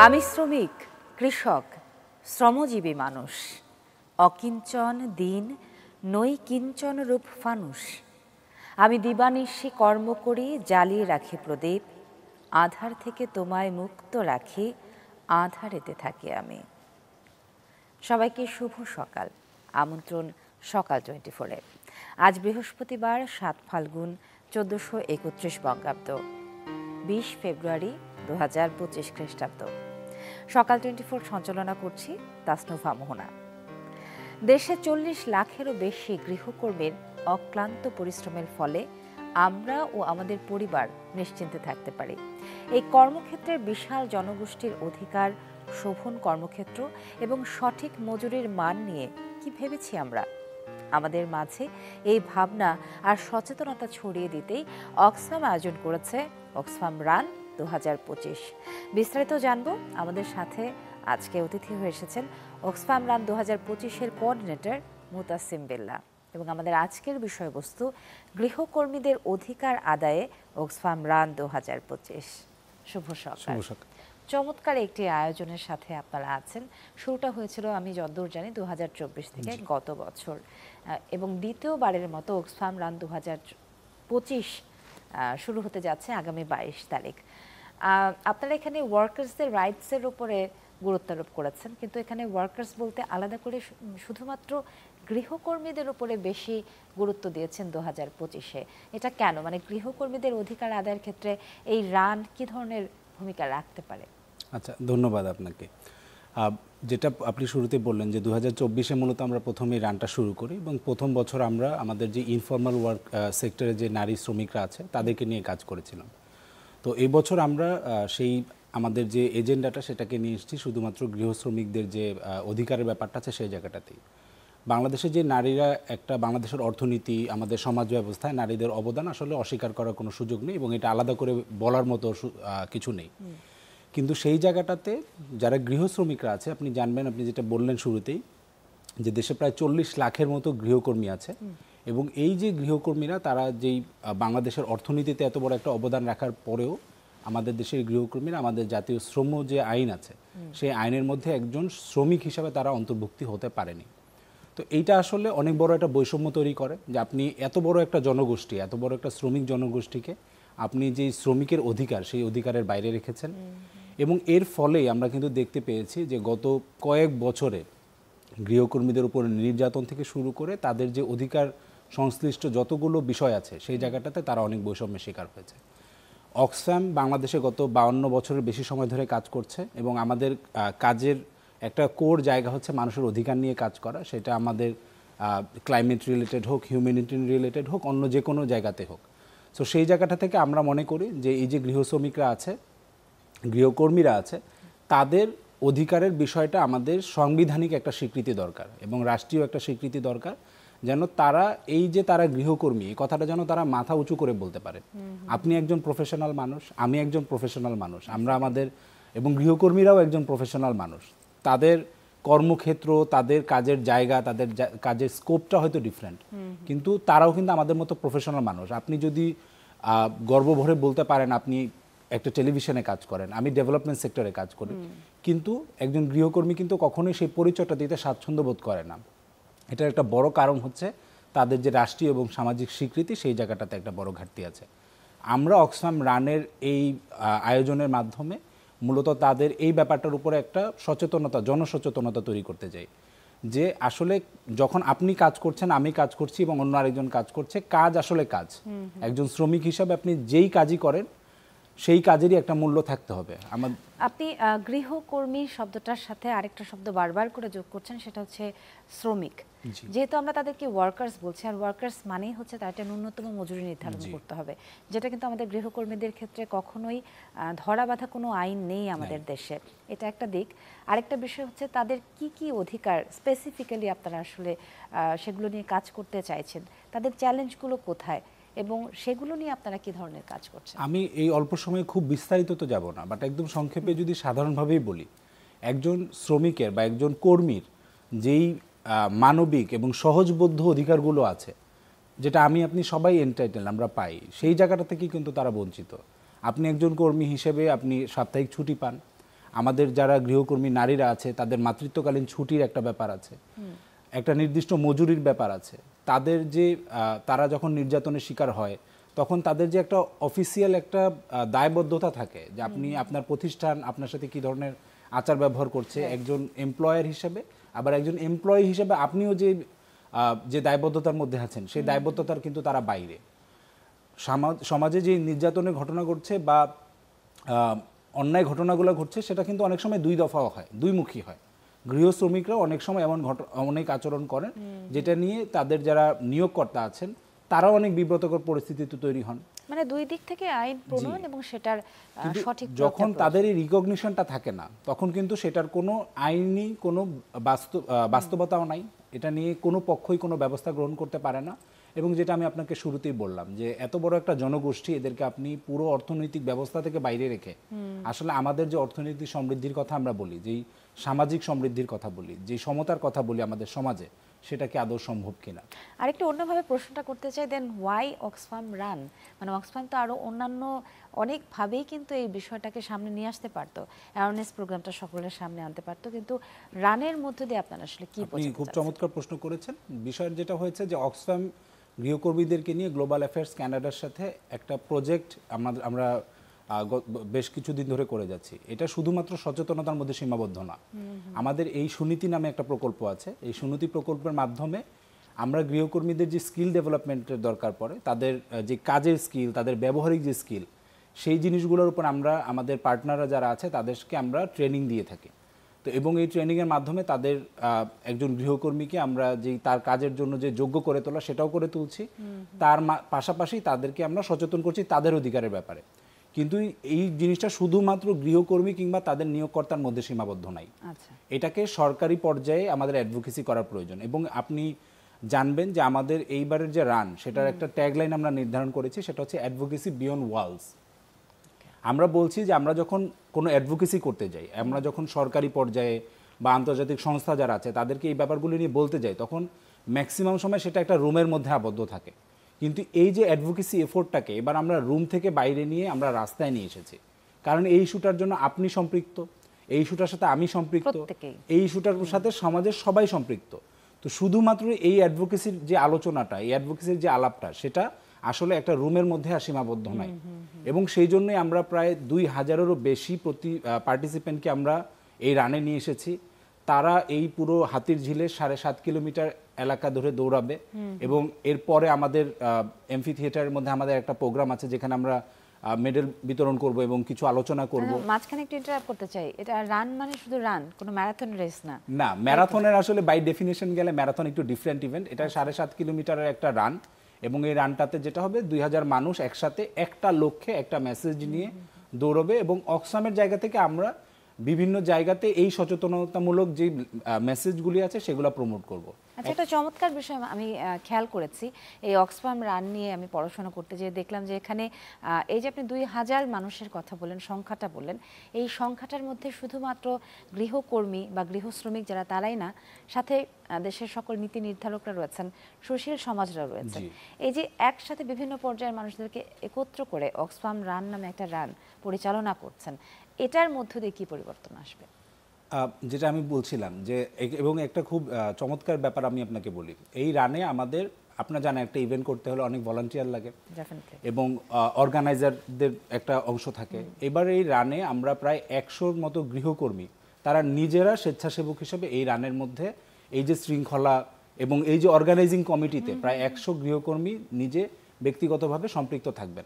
আমি শ্রমিক, কৃষক, শ্রমজীবী মানুষ, অকিঞ্চন দিন নই কিঞ্চন রূপ ফানুষ। আমি দিবানিশি কর্ম করি, জ্বালিয়ে রাখি প্রদীপ, আধার থেকে তোমায় মুক্ত রাখি, আধারেতে থাকি আমি। সবাইকে শুভ সকাল, আমন্ত্রণ সকাল 24-এ। আজ বৃহস্পতিবার 7 ফাল্গুন 1431 বঙ্গাব্দ, 20 ফেব্রুয়ারি 2025 খ্রিস্টাব্দ। সকাল 24 সঞ্চালনা করছি তাসনুভা মোহনা। দেশে 40 লাখেরও বেশি গৃহকর্মীর অক্লান্ত পরিশ্রমের ফলে আমরা ও আমাদের পরিবার নিশ্চিন্তে থাকতে পারি। এই কর্মক্ষেত্রের বিশাল জনগোষ্ঠীর অধিকার, শোভন কর্মক্ষেত্র এবং সঠিক মজুরির মান নিয়ে কি ভেবেছি আমরা? আমাদের মাঝে এই ভাবনা আর সচেতনতা ছড়িয়ে দিতেই অক্সফাম আয়োজন করেছে অক্সফাম রান 2025। বিস্তারিত জানবো। আমাদের সাথে আজকে অতিথি হয়ে এসেছেন অক্সফাম রান 2025-এর কোঅর্ডিনেটর মুতাসিম বিল্লাহ। এবং আমাদের আজকের বিষয়বস্তু গৃহকর্মীদের অধিকার আদায়ে অক্সফাম রান 2025। শুভ সকাল। চমৎকার একটি আয়োজনের সাথে আপনারা আছেন। শুরুটা হয়েছিল আমি যতদূর জানি 2024 থেকে, গত বছর, এবং দ্বিতীয়বারের মতো অক্সফাম রান 2025 শুরু হতে যাচ্ছে আগামী 22 তারিখ। আপনারা এখানে ওয়ার্কার্সদের রাইটসের উপরে গুরুত্ব আরোপ করেছেন, কিন্তু এখানে ওয়ার্কার্স বলতে আলাদা করে শুধুমাত্র গৃহকর্মীদের উপরে বেশি গুরুত্ব দিয়েছেন 2025-এ। এটা কেন? মানে গৃহকর্মীদের অধিকার আদায়ের ক্ষেত্রে এই রান কি ধরনের ভূমিকা রাখতে পারে? আচ্ছা, ধন্যবাদ আপনাকে। যেটা আপনি শুরুতে বললেন যে 2024-এ মূলত আমরা প্রথমেই রানটা শুরু করি এবং প্রথম বছর আমরা আমাদের যে ইনফর্মাল ওয়ার্ক সেক্টরে যে নারী শ্রমিকরা আছে তাদেরকে নিয়ে কাজ করেছিলাম। তো এই বছর আমরা সেই আমাদের যে এজেন্ডাটা সেটাকে নিয়ে এসেছি শুধুমাত্র গৃহ শ্রমিকদের যে অধিকারের ব্যাপারটা আছে সেই জায়গাটাতেই। বাংলাদেশে যে নারীরা একটা বাংলাদেশের অর্থনীতি, আমাদের সমাজ ব্যবস্থায় নারীদের অবদান আসলে অস্বীকার করার কোনো সুযোগ নেই এবং এটা আলাদা করে বলার মতো কিছু নেই। কিন্তু সেই জায়গাটাতে যারা গৃহ শ্রমিকরা আছে, আপনি জানবেন, আপনি যেটা বললেন শুরুতেই, যে দেশে প্রায় 40 লাখের মতো গৃহকর্মী আছে এবং এই যে গৃহকর্মীরা তারা যেই বাংলাদেশের অর্থনীতিতে এত বড় একটা অবদান রাখার পরেও আমাদের দেশের গৃহকর্মীরা আমাদের জাতীয় শ্রম যে আইন আছে সেই আইনের মধ্যে একজন শ্রমিক হিসাবে তারা অন্তর্ভুক্তি হতে পারেনি। তো এইটা আসলে অনেক বড় একটা বৈষম্য তৈরি করে যে আপনি এত বড় একটা জনগোষ্ঠী, এত বড় একটা শ্রমিক জনগোষ্ঠীকে আপনি যেই শ্রমিকের অধিকার সেই অধিকারের বাইরে রেখেছেন। এবং এর ফলেই আমরা কিন্তু দেখতে পেয়েছি যে গত কয়েক বছরে গৃহকর্মীদের উপর নির্যাতন থেকে শুরু করে তাদের যে অধিকার সংশ্লিষ্ট যতগুলো বিষয় আছে সেই জায়গাটাতে তারা অনেক বৈষম্যের শিকার হয়েছে। অক্সফাম বাংলাদেশে গত 52 বছরের বেশি সময় ধরে কাজ করছে এবং আমাদের কাজের একটা কোর জায়গা হচ্ছে মানুষের অধিকার নিয়ে কাজ করা। সেটা আমাদের ক্লাইমেট রিলেটেড হোক, হিউম্যানিটি রিলেটেড হোক, অন্য যে কোনো জায়গাতে হোক। সো সেই জায়গাটা থেকে আমরা মনে করি যে এই যে গৃহ শ্রমিকরা আছে, গৃহকর্মীরা আছে, তাদের অধিকারের বিষয়টা আমাদের সাংবিধানিক একটা স্বীকৃতি দরকার এবং রাষ্ট্রীয় একটা স্বীকৃতি দরকার, যেন তারা এই যে তারা গৃহকর্মী এই কথাটা যেন তারা মাথা উঁচু করে বলতে পারে। আপনি একজন প্রফেশনাল মানুষ, আমি একজন প্রফেশনাল মানুষ, আমরা আমাদের এবং গৃহকর্মীরাও একজন প্রফেশনাল মানুষ। তাদের কর্মক্ষেত্র, তাদের কাজের জায়গা, তাদের কাজের স্কোপটা হয়তো ডিফারেন্ট, কিন্তু তারাও কিন্তু আমাদের মতো প্রফেশনাল মানুষ। আপনি যদি গর্ব ভরে বলতে পারেন আপনি একটা টেলিভিশনে কাজ করেন, আমি ডেভেলপমেন্ট সেক্টরে কাজ করি, কিন্তু একজন গৃহকর্মী কিন্তু কখনোই সেই পরিচয়টা দিতে স্বাচ্ছন্দ্য বোধ করে না। এটার একটা বড় কারণ হচ্ছে তাদের যে রাষ্ট্রীয় এবং সামাজিক স্বীকৃতি সেই জায়গাটাতে একটা বড় ঘাটতি আছে। আমরা অক্সফাম রানের এই আয়োজনের মাধ্যমে মূলত তাদের এই ব্যাপারটার উপরে একটা সচেতনতা, জনসচেতনতা তৈরি করতে চাই যে আসলে যখন আপনি কাজ করছেন, আমি কাজ করছি এবং অন্য আরেকজন কাজ করছে, কাজ আসলে কাজ। একজন শ্রমিক হিসাবে আপনি যেই কাজই করেন সেই কাজেরই একটা মূল্য থাকতে হবে। আপনি গৃহকর্মী শব্দটার সাথে আরেকটা শব্দ বারবার করে যোগ করছেন, সেটা হচ্ছে শ্রমিক। যেহেতু আমরা তাদেরকে ওয়ার্কার্স বলছি, আর ওয়ার্কার্স মানেই হচ্ছে তার একটা ন্যূনতম মজুরি নির্ধারণ করতে হবে, যেটা কিন্তু আমাদের গৃহকর্মীদের ক্ষেত্রে কখনোই ধরা বাঁধা কোনো আইন নেই আমাদের দেশে। এটা একটা দিক। আরেকটা বিষয় হচ্ছে তাদের কি কি অধিকার স্পেসিফিক্যালি আপনারা আসলে সেগুলো নিয়ে কাজ করতে চাইছেন, তাদের চ্যালেঞ্জগুলো কোথায় এবং সেগুলো নিয়ে আপনারা কি ধরনের কাজ করছেন? আমি এই অল্প সময়ে খুব বিস্তারিত তো যাব না, বাট একদম সংক্ষেপে যদি সাধারণভাবেই বলি, একজন শ্রমিকের বা একজন কর্মীর যেই মানবিক এবং সহজবোধ্য অধিকারগুলো আছে, যেটা আপনি সবাই এন্টাইটেল আমরা পাই, সেই জায়গাটা থেকে কিন্তু তারা বঞ্চিত। আপনি একজন কর্মী হিসেবে আপনি সাপ্তাহিক ছুটি পান, আমাদের যারা গৃহকর্মী নারীরা আছে তাদের মাতৃত্বকালীন ছুটির একটা ব্যাপার আছে, একটা নির্দিষ্ট মজুরির ব্যাপার আছে। তাদের যে তারা যখন নির্যাতনের শিকার হয় তখন তাদের যে একটা অফিসিয়াল একটা দায়বদ্ধতা থাকে যে আপনি আপনার প্রতিষ্ঠান আপনার সাথে কি ধরনের আচার ব্যবহার করছে একজন এমপ্লয়ার হিসেবে, আবার একজন এমপ্লয়ি হিসেবে আপনিও যে দায়বদ্ধতার মধ্যে আছেন সেই দায়বদ্ধতার কিন্তু তারা বাইরে। সমাজে যে নির্যাতনের ঘটনা ঘটছে বা অন্যায় ঘটনাগুলো ঘটছে সেটা কিন্তু অনেক সময় দুই দফাও হয়, দুইমুখী হয়। গৃহ শ্রমিকরাও অনেক সময় অনেক আচরণ করেন যেটা নিয়ে তাদের যারা নিয়োগকর্তা আছেন তারাও অনেক বিব্রতকর পরিস্থিতিতে তৈরি হন। মানে দুই দিক থেকে আইন প্রণয়ন এবং সেটার সঠিক যখন তাদের এই রিকগনিশনটা থাকে না তখন কিন্তু সেটার কোনো আইনি কোনো বাস্তবতাও নাই, এটা নিয়ে কোনো পক্ষই কোনো ব্যবস্থা গ্রহণ করতে পারে না। এবং যেটা আমি আপনাকে শুরুতেই বললাম যে এত বড় একটা জনগোষ্ঠী এদেরকে আপনি পুরো অর্থনৈতিক ব্যবস্থা থেকে বাইরে রেখে আসলে আমাদের যে অর্থনৈতিক সমৃদ্ধির কথা আমরা বলি, যেই সামাজিক সমৃদ্ধির কথা বলি, যে সমতার কথা বলি আমাদের সমাজে, সেটা কি আদৌ সম্ভব কিনা। আরেকটু অন্যভাবে প্রশ্নটা করতে চাই, দেন হোয়াই অক্সফাম রান? মানে অক্সফাম তো আরো অন্যান্য অনেকভাবেই কিন্তু এই বিষয়টাকে সামনে নিয়ে আসতে পারতো, অ্যাওয়ারনেস প্রোগ্রামটা সকলের সামনে আনতে পারতো, কিন্তু রানের মধ্যে দিয়ে আপনারা আসলে কি বোঝাতে চাচ্ছেন? খুব চমৎকার প্রশ্ন করেছেন। বিষয়ের যেটা হয়েছে যে অক্সফাম গৃহকর্মীদেরকে নিয়ে গ্লোবাল অ্যাফেয়ার্স কানাডার সাথে একটা প্রজেক্ট আমরা বেশ কিছুদিন ধরে করে যাচ্ছি। এটা শুধুমাত্র সচেতনতার মধ্যে সীমাবদ্ধ না। আমাদের এই সুনীতি নামে একটা প্রকল্প আছে। এই সুনীতি প্রকল্পের মাধ্যমে আমরা গৃহকর্মীদের যে স্কিল ডেভেলপমেন্টের দরকার পড়ে, তাদের যে কাজের স্কিল, তাদের ব্যবহারিক যে স্কিল, সেই জিনিসগুলোর উপর আমরা আমাদের পার্টনাররা যারা আছে তাদেরকে আমরা ট্রেনিং দিয়ে থাকি। তো এবং এই ট্রেনিংয়ের মাধ্যমে তাদের একজন গৃহকর্মীকে আমরা তার কাজের জন্য যে যোগ্য করে তোলা সেটাও করে তুলছি, তার পাশাপাশি তাদেরকে আমরা সচেতন করছি তাদের অধিকারের ব্যাপারে। কিন্তু এই জিনিসটা শুধুমাত্র গৃহকর্মী কিংবা তাদের নিয়োগকর্তার মধ্যে সীমাবদ্ধ নাই। এটাকে সরকারি পর্যায়ে আমাদের অ্যাডভোকেসি করার প্রয়োজন। এবং আপনি জানবেন যে আমাদের এইবারের যে রান সেটার একটা ট্যাগলাইন আমরা নির্ধারণ করেছি, সেটা হচ্ছে অ্যাডভোকেসি বিয়ন্ড ওয়ালস। আমরা বলছি যে আমরা যখন কোনো অ্যাডভোকেসি করতে যাই, আমরা যখন সরকারি পর্যায়ে বা আন্তর্জাতিক সংস্থা যারা আছে তাদেরকে এই ব্যাপারগুলো নিয়ে বলতে যাই, তখন ম্যাক্সিমাম সময় সেটা একটা রুমের মধ্যে আবদ্ধ থাকে। কিন্তু এই যে অ্যাডভোকেসি এফোর্টটাকে এবার আমরা রুম থেকে বাইরে নিয়ে আমরা রাস্তায় নিয়ে এসেছি। কারণ এই ইস্যুটার জন্য আপনি সম্পৃক্ত, এই ইস্যুটার সাথে আমি সম্পৃক্ত, এই ইস্যুটার সাথে সমাজের সবাই সম্পৃক্ত। তো শুধুমাত্র এই অ্যাডভোকেসির যে আলোচনাটা, এই অ্যাডভোকেসির যে আলাপটা, সেটা আসলে একটা রুমের মধ্যে সীমাবদ্ধ নাই। এবং সেই জন্যই আমরা প্রায় 2000-এরও বেশি পার্টিসিপেন্টকে আমরা এই রানে নিয়ে এসেছি। তারা এই পুরো হাতিরঝিলের 7.5 কিলোমিটার এলাকা ধরে দৌড়াবে। এবং এরপরে আমাদের এমফি থিয়েটারের মধ্যে আমাদের একটা প্রোগ্রাম আছে যেখানে আমরা মেডেল বিতরণ করব এবং কিছু আলোচনা করব। মাঝখানে একটু ইন্টারাপ্ট করতে চাই, এটা রান মানে শুধু রান, কোনো ম্যারাথন রেস না? না, ম্যারাথনের আসলে বাই ডেফিনেশন গেলে ম্যারাথন একটু ডিফারেন্ট ইভেন্ট। এটা 7.5 কিলোমিটারের একটা রান এবং এই রানটাতে যেটা হবে 2000 মানুষ একসাথে একটা লক্ষ্যে একটা মেসেজ নিয়ে দৌড়বে। এবং অক্সফামের জায়গা থেকে আমরা বিভিন্ন জায়গাতে এই সচেতনতামূলক যে মেসেজগুলি আছে সেগুলো প্রমোট করব। আচ্ছা, একটা চমৎকার বিষয় আমি খেয়াল করেছি, এই অক্সফাম রান নিয়ে আমি পড়াশোনা করতে যেয়ে দেখলাম যে এখানে এই যে আপনি 2000 মানুষের কথা বললেন, সংখ্যাটা বললেন, এই সংখ্যাটার মধ্যে শুধুমাত্র গৃহকর্মী বা গৃহ শ্রমিক যারা তারাই না, সাথে দেশের সকল নীতি নির্ধারকরা রয়েছেন, সুশীল সমাজরা রয়েছে। এই যে একসাথে বিভিন্ন পর্যায়ের মানুষদেরকে একত্র করে অক্সফাম রান নামে একটা রান পরিচালনা করছেন, এটার মধ্য দিয়ে কি পরিবর্তন আসবে? যেটা আমি বলছিলাম যে, এবং একটা খুব চমৎকার ব্যাপার আমি আপনাকে বলি, এই রানে আমাদের আপনারা জানেন একটা ইভেন্ট করতে হলে অনেক ভলান্টিয়ার লাগে এবং অর্গানাইজারদের একটা অংশ থাকে। এবার এই রানে আমরা প্রায় 100-র মতো গৃহকর্মী তারা নিজেরা স্বেচ্ছাসেবক হিসেবে এই রানের মধ্যে এই যে শৃঙ্খলা এবং এই যে অর্গানাইজিং কমিটিতে প্রায় 100 গৃহকর্মী নিজে ব্যক্তিগতভাবে সম্পৃক্ত থাকবেন।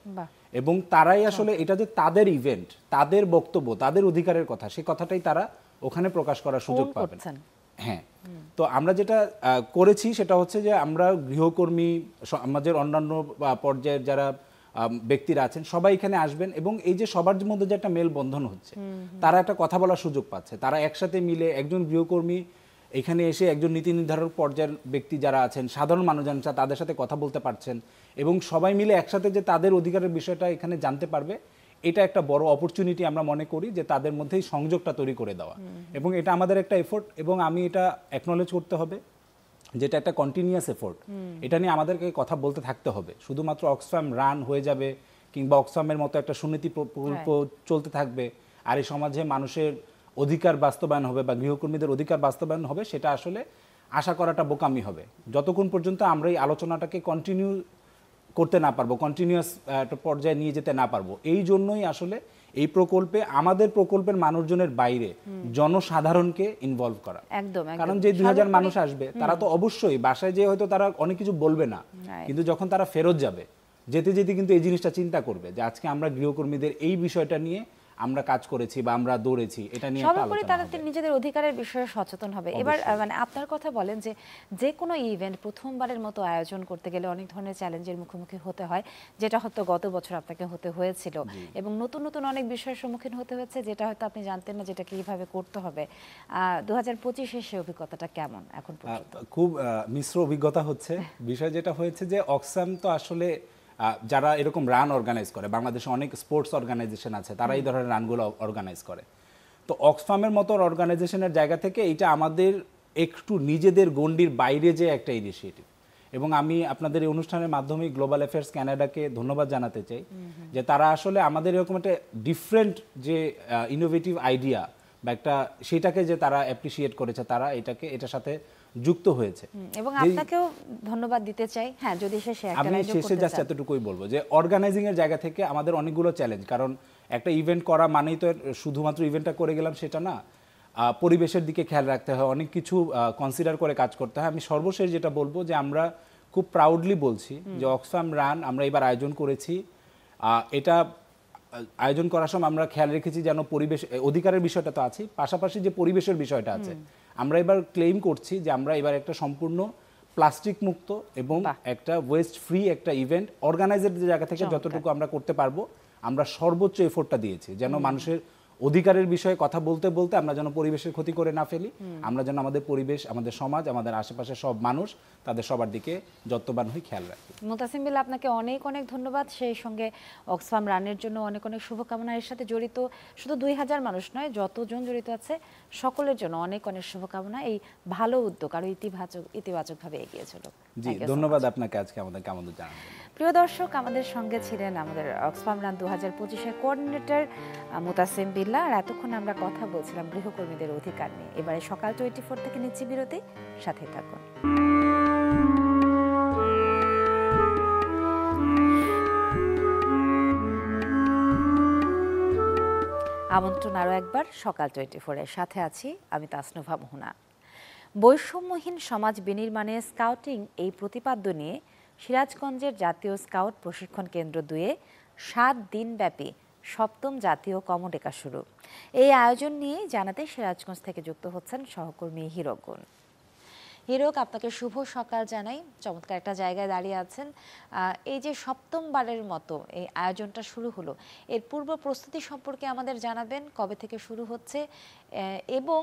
এবং তারাই আসলে এটা যে তাদের ইভেন্ট, তাদের বক্তব্য, তাদের অধিকারের কথা, সেই কথাটাই তারা ওখানে প্রকাশ করার সুযোগ পাবেন। হ্যাঁ, তো আমরা যেটা করেছি সেটা হচ্ছে যে আমরা গৃহকর্মী, সমাজের অন্যান্য পর্যায়ের যারা ব্যক্তিরা আছেন সবাই এখানে আসবেন এবং এই যে সবার মধ্যে যে একটা মেলবন্ধন হচ্ছে, তারা একটা কথা বলার সুযোগ পাচ্ছে। তারা একসাথে মিলে একজন গৃহকর্মী এখানে এসে একজন নীতি নির্ধারক পর্যায়ের ব্যক্তি যারা আছেন, সাধারণ মানুষজন তাদের সাথে কথা বলতে পারছেন এবং সবাই মিলে একসাথে যে তাদের অধিকারের বিষয়টা এখানে জানতে পারবে, এটা একটা বড় অপরচুনিটি আমরা মনে করি যে তাদের মধ্যেই সংযোগটা তৈরি করে দেওয়া। এবং এটা আমাদের একটা এফোর্ট এবং আমি এটা অ্যাকনলেজ করতে হবে যেটা একটা কন্টিনিউয়াস এফোর্ট। এটা নিয়ে আমাদেরকে কথা বলতে থাকতে হবে। শুধুমাত্র অক্সফাম রান হয়ে যাবে কিংবা অক্সফামের মতো একটা সুনীতি প্রকল্প চলতে থাকবে আর এই সমাজে মানুষের অধিকার বাস্তবায়ন হবে বা গৃহকর্মীদের অধিকার বাস্তবায়ন হবে, সেটা আসলে আশা করাটা বোকামি হবে যতক্ষণ পর্যন্ত আমরা এই আলোচনাটাকে কন্টিনিউ করতে না পারবো, কন্টিনিউয়াস একটা পর্যায়ে নিয়ে যেতে না পারবো। এই জন্যই আসলে এই প্রকল্পে আমাদের প্রকল্পের মানুষজনের বাইরে জনসাধারণকে ইনভলভ করা। একদম, কারণ যে 2000 মানুষ আসবে তারা তো অবশ্যই বাসায় যেয়ে হয়তো তারা অনেক কিছু বলবে না, কিন্তু যখন তারা ফেরত যাবে, যেতে যেতে কিন্তু এই জিনিসটা চিন্তা করবে যে আজকে আমরা গৃহকর্মীদের এই বিষয়টা নিয়ে আমরা কাজ করেছি বা আমরা দৌড়েছি, এটা নিয়ে সর্বোপরি তারা নিজেদের অধিকারের বিষয়ে সচেতন হবে। এবার মানে আপনার কথা বলেন যে কোনো ইভেন্ট প্রথমবারের মতো আয়োজন করতে গেলে অনেক ধরনের চ্যালেঞ্জের মুখোমুখি হতে হয়, যেটা হয়তো গত বছর আপনাকে হতে হয়েছিল, এবং নতুন নতুন অনেক বিষয়ের সম্মুখীন হতে হয়েছে যেটা হয়তো আপনি জানতেন না যেটা কিভাবে করতে হবে। 2025-এ সেই অভিজ্ঞতাটা কেমন এখন পর্যন্ত? খুব মিশ্র অভিজ্ঞতা হচ্ছে। বিষয় যেটা হয়েছে যে অক্সাম তো আসলে যারা এরকম রান অর্গানাইজ করে, বাংলাদেশে অনেক স্পোর্টস অর্গানাইজেশন আছে, তারা এই ধরনের রানগুলো অর্গানাইজ করে। তো অক্সফামের মতো অর্গানাইজেশনের জায়গা থেকে এটা আমাদের একটু নিজেদের গণ্ডির বাইরে যে একটা ইনিশিয়েটিভ, এবং আমি আপনাদের এই অনুষ্ঠানের মাধ্যমে গ্লোবাল অ্যাফেয়ার্স কানাডাকে ধন্যবাদ জানাতে চাই যে তারা আসলে আমাদের এরকম একটা ডিফারেন্ট যে ইনোভেটিভ আইডিয়া বা একটা সেটাকে যে তারা অ্যাপ্রিসিয়েট করেছে, তারা এটার সাথে যুক্ত হয়েছে। এবং আপনাকেও ধন্যবাদ দিতে চাই। হ্যাঁ, যদি আমি শেষে জাস্ট এতটুকুই বলবো যে অর্গানাইজিং এর জায়গা থেকে আমাদের অনেকগুলো চ্যালেঞ্জ, কারণ একটা ইভেন্ট করা মানেই তো শুধুমাত্র ইভেন্টটা করে গেলাম সেটা না, পরিবেশের দিকে খেয়াল রাখতে হয়, অনেক কিছু কনসিডার করে কাজ করতে হয়। আমি সর্বশেষ যেটা বলবো যে আমরা খুব প্রাউডলি বলছি যে অক্সফাম রান আমরা এবার আয়োজন করেছি। এটা আয়োজন করার সময় আমরা খেয়াল রেখেছি যেন পরিবেশ অধিকারের বিষয়টা তো আছে, পাশাপাশি যে পরিবেশের বিষয়টা আছে, আমরা এবার ক্লেম করছি যে আমরা এবার একটা সম্পূর্ণ প্লাস্টিক মুক্ত এবং একটা ওয়েস্ট ফ্রি একটা ইভেন্ট অর্গানাইজারদের জায়গা থেকে যতটুকু আমরা করতে পারবো আমরা সর্বোচ্চ এফোর্টটা দিয়েছি, যেন মানুষের অধিকারের বিষয়ে কথা বলতে বলতে আমরা যেন পরিবেশের ক্ষতি করে না ফেলি, আমরা যেন আমাদের পরিবেশ, আমাদের সমাজ, আমাদের আশেপাশে সব মানুষ তাদের সবার দিকে যত্নবান হয়ে খেয়াল রাখি। মুতাসিম বিল্লাহ, আপনাকে অনেক অনেক ধন্যবাদ। সেই সঙ্গে অক্সফাম রানের জন্য অনেক অনেক শুভকামনা। এর সাথে জড়িত শুধু 2000 মানুষ নয়, যতজন জড়িত আছে সকলের জন্য অনেক অনেক শুভকামনা। এই ভালো উদ্যোগ আরো ইতিবাচকভাবে এগিয়ে চলুক। জি, ধন্যবাদ আপনাকে আজকে আমাদেরকে আমন্ত্রণ জানানোর জন্য। প্রিয় দর্শক, আমাদের সঙ্গে ছিলেন আমাদের অক্সফাম রান 2025-এর কোঅর্ডিনেটর মুতাসিম বিল্লাহ, আর এতক্ষণ আমরা কথা বলছিলাম গৃহকর্মীদের অধিকার নিয়ে। এবারে সকাল 24 থেকে নিচ্ছি বিরতি, সাথে থাকুন। আমন্ত্রণ আরও একবার সকাল 24-এর সাথে আছি আমি তাসনুভা মোহনা। বৈষম্যহীন সমাজ বিনির্মাণে স্কাউটিং এই প্রতিপাদ্য নিয়ে সিরাজগঞ্জের জাতীয় স্কাউট প্রশিক্ষণ কেন্দ্র 2-এ 7 দিনব্যাপী 7ম জাতীয় কমডেকা শুরু। এই আয়োজন নিয়ে জানাতে সিরাজগঞ্জ থেকে যুক্ত হচ্ছেন সহকর্মী হিরক গুণ। হিরক, আপনাকে শুভ সকাল জানাই। চমৎকার একটা জায়গায় দাঁড়িয়ে আছেন। এই যে 7ম বারের মতো এই আয়োজনটা শুরু হলো, এর পূর্ব প্রস্তুতি সম্পর্কে আমাদের জানাবেন, কবে থেকে শুরু হচ্ছে এবং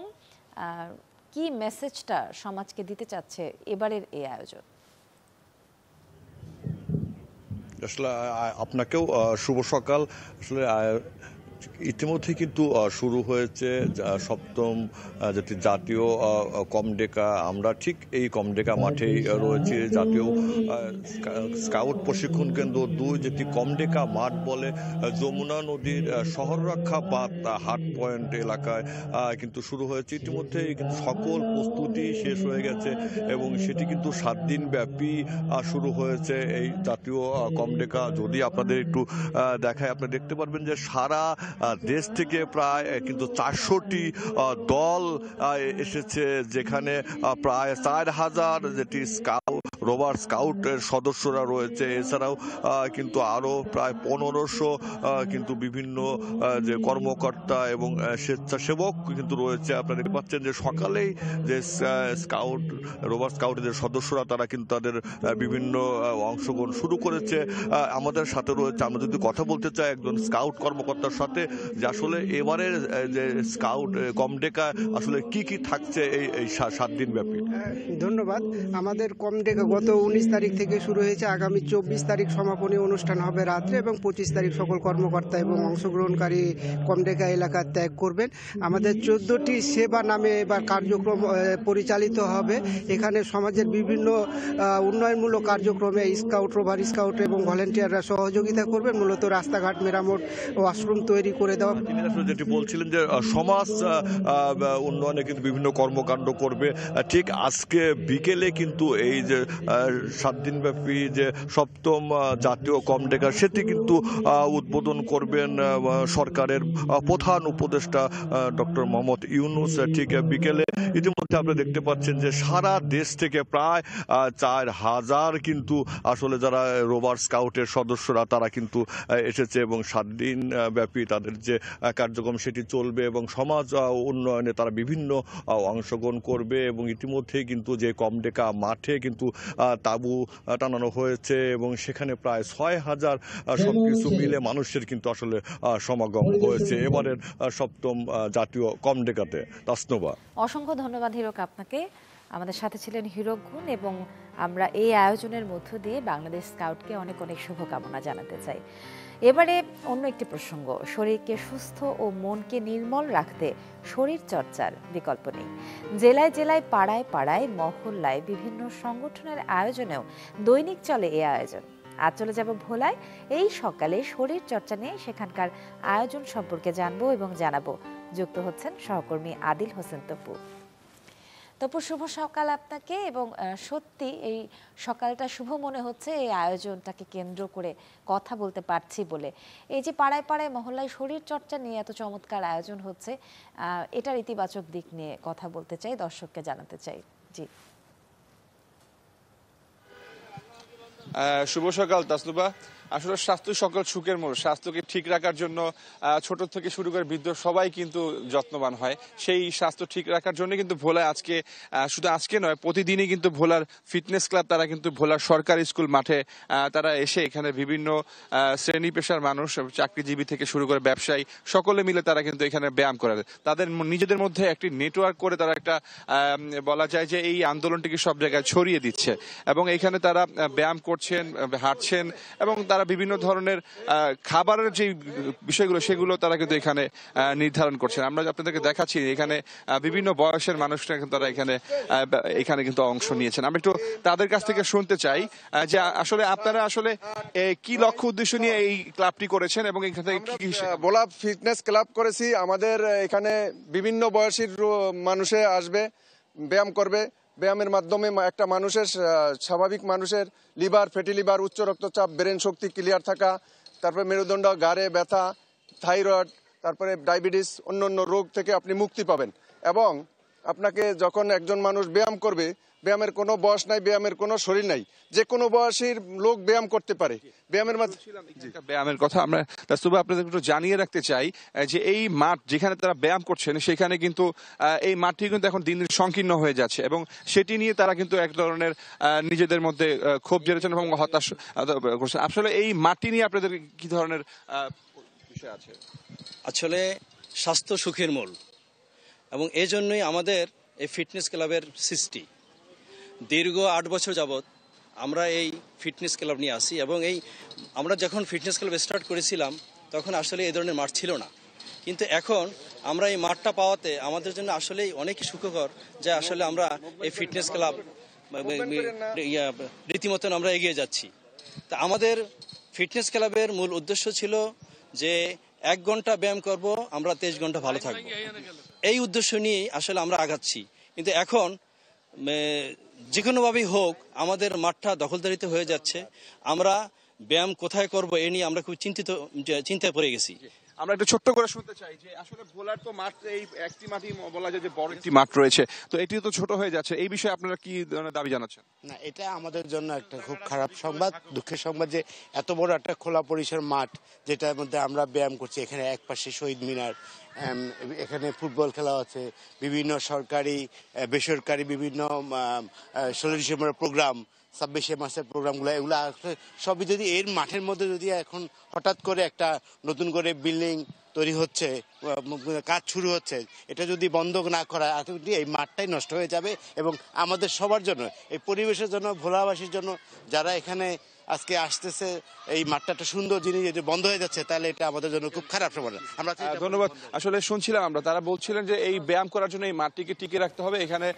কি মেসেজটা সমাজকে দিতে চাচ্ছে এবারের এই আয়োজন? আসলে আপনাকেও শুভ সকাল। আসলে ইতিমধ্যে কিন্তু শুরু হয়েছে 7ম যেটি জাতীয় কমডেকা। আমরা ঠিক এই কমডেকা মাঠেই রয়েছে, জাতীয় স্কাউট প্রশিক্ষণ কেন্দ্র 2, যেটি কমডেকা মাঠ বলে, যমুনা নদীর শহররক্ষা বাঁধ হাট পয়েন্ট এলাকায় কিন্তু শুরু হয়েছে। ইতিমধ্যে কিন্তু সকল প্রস্তুতি শেষ হয়ে গেছে এবং সেটি কিন্তু 7 দিন ব্যাপী শুরু হয়েছে এই জাতীয় কমডেকা। যদি আপনাদের একটু দেখায়, আপনারা দেখতে পারবেন যে সারা দেশ থেকে প্রায় কিন্তু 400টি দল এসেছে, যেখানে প্রায় 4000 যেটি রোভার স্কাউটের সদস্যরা রয়েছে। এছাড়াও কিন্তু আরও প্রায় 1500 কিন্তু বিভিন্ন যে কর্মকর্তা এবং স্বেচ্ছাসেবক কিন্তু রয়েছে। আপনারা দেখতে পাচ্ছেন যে সকালেই যে রোভার স্কাউটের যে সদস্যরা তারা কিন্তু তাদের বিভিন্ন অংশগ্রহণ শুরু করেছে। আমাদের সাথে রয়েছে, আমরা যদি কথা বলতে চাই একজন স্কাউট কর্মকর্তার সাথে, যে আসলে এবারের যে স্কাউট কমডেকা আসলে কি কি থাকছে এই 7 দিন ব্যাপী। ধন্যবাদ। আমাদের কমডেকা গত 19 তারিখ থেকে শুরু হয়েছে। আগামী 24 তারিখ সমাপনী অনুষ্ঠান হবে রাত্রে এবং 25 তারিখ সকল কর্মকর্তা এবং অংশগ্রহণকারী কমডেকা এলাকা ত্যাগ করবেন। আমাদের 14টি সেবা নামে এবার কার্যক্রম পরিচালিত হবে। এখানে সমাজের বিভিন্ন উন্নয়নমূলক কার্যক্রমে স্কাউট, রোভার স্কাউট এবং ভলেন্টিয়াররা সহযোগিতা করবেন। মূলত রাস্তাঘাট মেরামত, ওয়াশরুম তৈরি তৈরি করে দেওয়া। তিনি আসলে যেটি বলছিলেন যে সমাজ উন্নয়নে কিন্তু বিভিন্ন কর্মকাণ্ড করবে। ঠিক আজকে বিকেলে কিন্তু এই যে 7 দিনব্যাপী যে 7ম জাতীয় কমডেকা সেটি কিন্তু উদ্বোধন করবেন সরকারের প্রধান উপদেষ্টা ডক্টর মোহাম্মদ ইউনূস ঠিক বিকেলে। ইতিমধ্যে আপনি দেখতে পাচ্ছেন যে সারা দেশ থেকে প্রায় 4000 কিন্তু আসলে যারা রোভার স্কাউটের সদস্যরা তারা কিন্তু এসেছে এবং 7 দিন ব্যাপী তাদের যে কার্যক্রম সেটি চলবে এবং সমাজ উন্নয়নে তারা বিভিন্ন অংশগ্রহণ করবে। এবং ইতিমধ্যেই কিন্তু যে কমডেকা মাঠে কিন্তু তাঁবু টানানো হয়েছে এবং সেখানে প্রায় 6000 সবকিছু মিলে মানুষের কিন্তু আসলে সমাগম হয়েছে এবারের 7ম জাতীয় কমডেকাতে। তাসনুবা, অসংখ্য ধন্যবাদ হিরক আপনাকে। আমাদের সাথে ছিলেন হিরক গুণ এবং আমরা এই আয়োজনের মধ্য দিয়ে বাংলাদেশ স্কাউটকে অনেক অনেক শুভকামনা জানাতে চাই। এবারে অন্য একটি প্রসঙ্গ, শরীরকে সুস্থ ও মনকে নির্মল রাখতে শরীর চর্চার বিকল্প নেই। জেলায় জেলায় পাড়ায় পাড়ায় মহল্লায় বিভিন্ন সংগঠনের আয়োজনেও দৈনিক চলে এই আয়োজন। আজ চলে যাব ভোলায়। এই সকালে শরীর চর্চা নিয়ে সেখানকার আয়োজন সম্পর্কে জানবো এবং জানাবো। যুক্ত হচ্ছেন সহকর্মী আদিল হোসেন তপু। তপু, শুভ সকাল আপনাকে। এবং সত্যি এই সকালটা শুভ মনে হচ্ছে এই আয়োজনটাকে কেন্দ্র করে কথা বলতে পারছি বলে। এই যে পাড়ায় পাড়ায় মহল্লায় শরীর চর্চা নিয়ে এত চমৎকার আয়োজন হচ্ছে, এটার ইতিবাচক দিক নিয়ে কথা বলতে চাই, দর্শককে জানাতে চাই। জি, শুভ সকাল তাসনুবা। আসলে স্বাস্থ্য সকল সুখের মূল। স্বাস্থ্যকে ঠিক রাখার জন্য ছোট থেকে শুরু করে বৃদ্ধ সবাই কিন্তু যত্নবান হয়। সেই স্বাস্থ্য ঠিক রাখার জন্য কিন্তু ভোলায় আজকে, শুধু আজকে নয় প্রতিদিনই কিন্তু ভোলার ফিটনেস ক্লাব তারা কিন্তু ভোলার সরকারি স্কুল মাঠে তারা এসে এখানে বিভিন্ন শ্রেণী পেশার মানুষ, চাকরিজীবী থেকে শুরু করে ব্যবসায়ী সকলে মিলে তারা কিন্তু এখানে ব্যায়াম করে। তাদের নিজেদের মধ্যে একটি নেটওয়ার্ক করে তারা একটা বলা যায় যে এই আন্দোলনটিকে সব জায়গায় ছড়িয়ে দিচ্ছে এবং এখানে তারা ব্যায়াম করছেন, হাঁটছেন এবং তারা বিভিন্ন ধরনের খাবারের যে বিষয়গুলো সেগুলো তারা কিন্তু এখানে নির্ধারণ করছেন। আমরা আপনাদেরকে দেখাচ্ছি এখানে বিভিন্ন বয়সের মানুষরা তারা এখানে কিন্তু অংশ নিয়েছেন। আমি একটু তাদের কাছ থেকে শুনতে চাই যে আসলে আপনারা আসলে কি লক্ষ্য উদ্দেশ্য নিয়ে এই ক্লাবটি করেছেন এবং এখানে কি ভোলা ফিটনেস ক্লাব করেছি। আমাদের এখানে বিভিন্ন বয়সীর মানুষে আসবে, ব্যায়াম করবে। ব্যায়ামের মাধ্যমে একটা মানুষের স্বাভাবিক মানুষের লিভার, ফ্যাটি লিভার, উচ্চ রক্তচাপ, ব্রেন শক্তি ক্লিয়ার থাকা, তারপরে মেরুদণ্ড, ঘাড়ে ব্যথা, থাইরয়েড, তারপরে ডায়াবেটিস, অন্যান্য রোগ থেকে আপনি মুক্তি পাবেন। এবং আপনাকে যখন একজন মানুষ ব্যায়াম করবে, ব্যায়ামের কোনো বয়স নাই, ব্যায়ামের কোনো শরীর নাই, যে কোনো বয়সীর লোক ব্যায়াম করতে পারে। ব্যায়ামের কথা আমরা আপনাদের একটু জানিয়ে রাখতে চাই যে এই মাঠ যেখানে তারা ব্যায়াম করছেন সেখানে কিন্তু এই মাঠটি কিন্তু এখন দিন দিন সংকীর্ণ হয়ে যাচ্ছে এবং সেটি নিয়ে তারা কিন্তু এক ধরনের নিজেদের মধ্যে ক্ষোভ জেনেছেন এবং হতাশ করছেন। আসলে এই মাঠটি নিয়ে আপনাদের কি ধরনের বিষয় আছে? আসলে স্বাস্থ্য সুখের মূল এবং এই জন্যই আমাদের এই ফিটনেস ক্লাবের সৃষ্টি। দীর্ঘ 8 বছর যাবৎ আমরা এই ফিটনেস ক্লাব নিয়ে আসি এবং আমরা যখন ফিটনেস ক্লাব স্টার্ট করেছিলাম তখন আসলে এই ধরনের মাঠ ছিল না, কিন্তু এখন আমরা এই মাঠটা পাওয়াতে আমাদের জন্য আসলেই অনেক সুখকর যে আসলে আমরা এই ফিটনেস ক্লাব রীতিমতন আমরা এগিয়ে যাচ্ছি। তা আমাদের ফিটনেস ক্লাবের মূল উদ্দেশ্য ছিল যে 1 ঘন্টা ব্যায়াম করব, আমরা 23 ঘন্টা ভালো থাকবো। এই উদ্দেশ্য নিয়েই আসলে আমরা আগাচ্ছি। কিন্তু এখন যে কোনোভাবেই হোক আমাদের মাঠটা দখলদারিতে হয়ে যাচ্ছে। আমরা ব্যায়াম কোথায় করব এ নিয়ে আমরা খুব চিন্তায় পড়ে গেছি। আমরা একটু ছোট্ট করে শুনতে চাই যে আসলে ভোলার তো মাঠ এই একটি মাঠই বলা যায় যে বড় একটি মাঠ রয়েছে, তো এটিও তো ছোট হয়ে যাচ্ছে। এই বিষয়ে আপনারা কি ধরনের দাবি জানাচ্ছেন? না, এটা আমাদের জন্য একটা খুব খারাপ সংবাদ, দুঃখের সংবাদ যে এত বড় একটা খোলা পরিসর মাঠ যেটার মধ্যে আমরা ব্যায়াম করছি। এখানে একপাশে শহীদ মিনার, এখানে ফুটবল খেলা আছে, বিভিন্ন সরকারি বেসরকারি বিভিন্ন 16 ডিসেম্বরের প্রোগ্রাম, 26শে মাসের প্রোগ্রামগুলো, এগুলো সবই যদি এর মাঠের মধ্যে যদি এখন হঠাৎ করে একটা নতুন করে বিল্ডিং তৈরি হচ্ছে, কাজ শুরু হচ্ছে, এটা যদি বন্ধ না করা এই মাঠটাই নষ্ট হয়ে যাবে এবং আমাদের সবার জন্য, এই পরিবেশের জন্য, ভোলাবাসীর জন্য যারা এখানে আজকে আসতেছে, এই মাঠটা একটা সুন্দর জিনিস যদি বন্ধ হয়ে যাচ্ছে তাহলে এটা আমাদের জন্য খুব খারাপ সময়। আমরা ধন্যবাদ। আসলে শুনছিলাম আমরা, তারা বলছিলেন যে এই ব্যায়াম করার জন্য এই মাঠটিকে টিকে রাখতে হবে। এখানে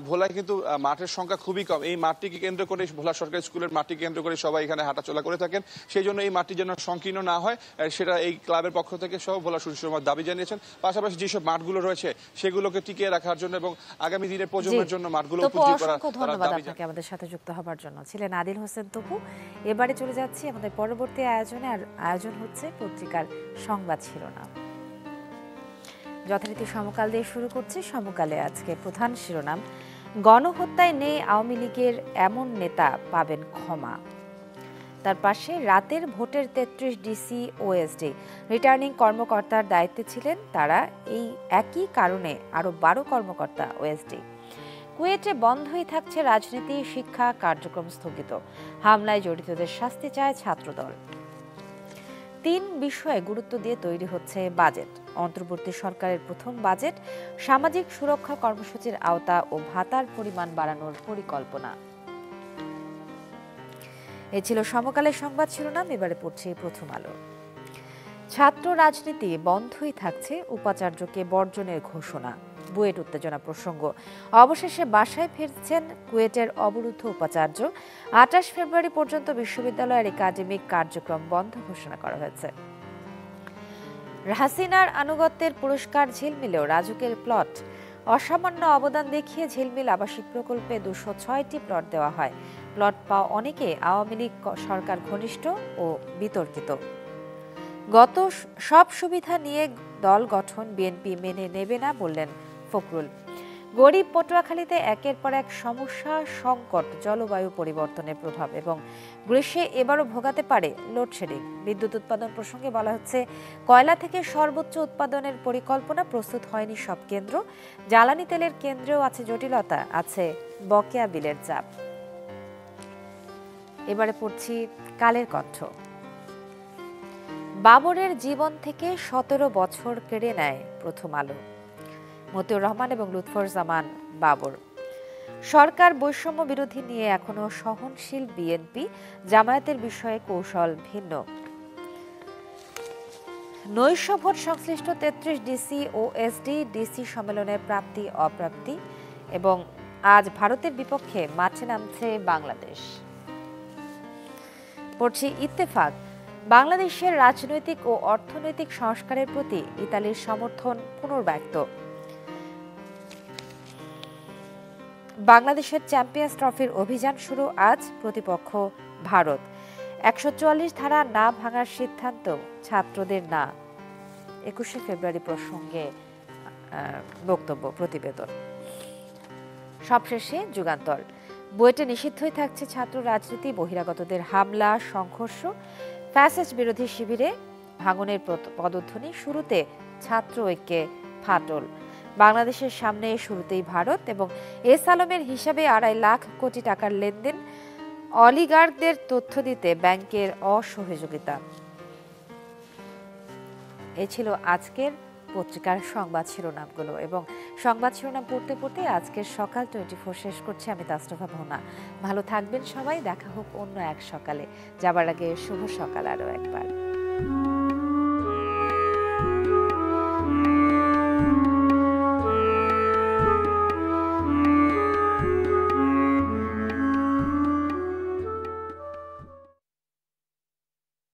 ভোলায় কিন্তু মাঠের সংখ্যা খুবই কম। এই মাঠটিকে কেন্দ্র করে, ভোলা সরকারি স্কুলের মাঠটি কেন্দ্র করে সবাই এখানে হাঁটাচলা করে থাকেন। সেই জন্য এই মাঠটি যেন সংকীর্ণ না হয় সেটা এই ক্লাবের পক্ষ থেকে সহ ভোলা খোলা সুনিশ্চিত দাবি জানিয়েছেন। পাশাপাশি যেসব মাঠগুলো রয়েছে সেগুলোকে টিকিয়ে রাখার জন্য এবং আগামী দিনের প্রজন্মের জন্য মাঠগুলো উপযোগী করার ধন্যবাদ আপনাকে আমাদের সাথে যুক্ত হবার জন্য। ছিলেন আদিল হোসেন তপু। এবারে চলে যাচ্ছি আমাদের পরবর্তী আয়োজনে। আর আয়োজন হচ্ছে পত্রিকার সংবাদ শিরোনাম। যথারীতি সমকাল দিয়ে শুরু করছি। সমকালে আজকে প্রধান শিরোনাম, গণহত্যায় নেই আওয়ামী লীগের এমন নেতা পাবেন ক্ষমা। তার পাশে রাতের ভোটের 33 ডিসি ওএসডি রিটার্নিং কর্মকর্তার দায়িত্বে ছিলেন তারা, এই একই কারণে আরও 12 কর্মকর্তা ওএসডি। কুয়েটে বন্ধই থাকছে রাজনীতি, শিক্ষা কার্যক্রম স্থগিত, হামলায় জড়িতদের শাস্তি চায় ছাত্রদল। 3 বিষয়ে গুরুত্ব দিয়ে তৈরি হচ্ছে বাজেট। অন্তর্বর্তী সরকারের প্রথম বাজেট, সামাজিক সুরক্ষা কর্মসূচির আওতা ও ভাতার পরিমাণ বাড়ানোর পরিকল্পনা। এ ছিল সমকালের সংবাদ শিরোনাম। এবারে পড়ছে প্রথম আলো। ছাত্র রাজনীতি বন্ধই থাকছে, উপাচার্যকে বর্জনের ঘোষণা। বুয়েট উত্তেজনা প্রসঙ্গ। অবশেষে বাসায় ফিরছেন কুয়েটের অবরুদ্ধ উপাচার্য। 28 ফেব্রুয়ারি পর্যন্ত বিশ্ববিদ্যালয়ের একাডেমিক কার্যক্রম বন্ধ ঘোষণা করা হয়েছে। হাসিনার আনুগত্যের পুরস্কার ঝিলমিলেও রাজুকের প্লট। অসামান্য অবদান দেখিয়ে ঝিলমিল আবাসিক প্রকল্পে 206টি প্লট দেওয়া হয়। প্লট পাওয়া অনেকে আওয়ামী লীগ সরকার ঘনিষ্ঠ ও বিতর্কিত। গত সব সুবিধা নিয়ে দল গঠন বিএনপি মেনে নেবে না বললেন ফখরুল। গরিব পটুয়াখালীতে একের পর এক সমস্যা, সংকট, জলবায়ু পরিবর্তনের প্রভাব এবং গ্রীষ্মে এবারও ভোগাতে পারে লোডশেডিং। বিদ্যুৎ উৎপাদন প্রসঙ্গে বলা হচ্ছে, কয়লা থেকে সর্বোচ্চ উৎপাদনের পরিকল্পনা প্রস্তুত হয়নি সব কেন্দ্র। জ্বালানি তেলের কেন্দ্রেও আছে জটিলতা, আছে বকেয়া বিলের চাপ। এবারে পড়ছি কালের কণ্ঠ। বাবরের জীবন থেকে 17 বছর কেড়ে নেয় প্রথম আলো। মতিউর রহমান এবং লুৎফর জামান বাবর। সরকার বৈষম্য বিরোধী নিয়ে এখনো সহনশীল বিএনপি, জামায়াতের বিষয়ে কৌশল ভিন্ন। নৈশ ভোট সংশ্লিষ্ট 33 ডিসি ও এসডি ডিসি সম্মেলনের প্রাপ্তি অপ্রাপ্তি এবং আজ ভারতের বিপক্ষে মাঠে নামছে বাংলাদেশ। পড়ছি ইত্তেফাক। বাংলাদেশের রাজনৈতিক ও অর্থনৈতিক সংস্কারের প্রতি ইতালির সমর্থন পুনর্ব্যক্ত। বাংলাদেশের চ্যাম্পিয়ন্স ট্রফির অভিযান শুরু আজ, প্রতিপক্ষ ভারত। 144 ধারা না ভাঙার সিদ্ধান্ত ছাত্রদের না। 21শে ফেব্রুয়ারি প্রসঙ্গে বক্তব্য প্রতিবেদন। সবশেষে যুগান্তর। বুয়েটে নিষিদ্ধই থাকছে ছাত্র রাজনীতি, বহিরাগতদের হামলা, সংঘর্ষ, ফ্যাসিস্ট বিরোধী শিবিরে ভাঙনের পদধ্বনি। শুরুতে ছাত্র ঐক্যে ফাটল। বাংলাদেশের সামনে শুরুতেই ভারত এবং এস আলমের হিসাবে 2.5 লাখ কোটি টাকার লেনদেন। অলিগার্কদের তথ্য দিতে ব্যাংকের অসহযোগিতা। এ ছিল আজকের পত্রিকার সংবাদ শিরোনামগুলো এবং সংবাদ শিরোনাম পড়তে পড়তে আজকের সকাল 24 শেষ করছি। আমি তাসরিফা ভোনা। ভালো থাকবেন সবাই। দেখা হোক অন্য এক সকালে। যাবার আগে শুভ সকাল আরও একবার।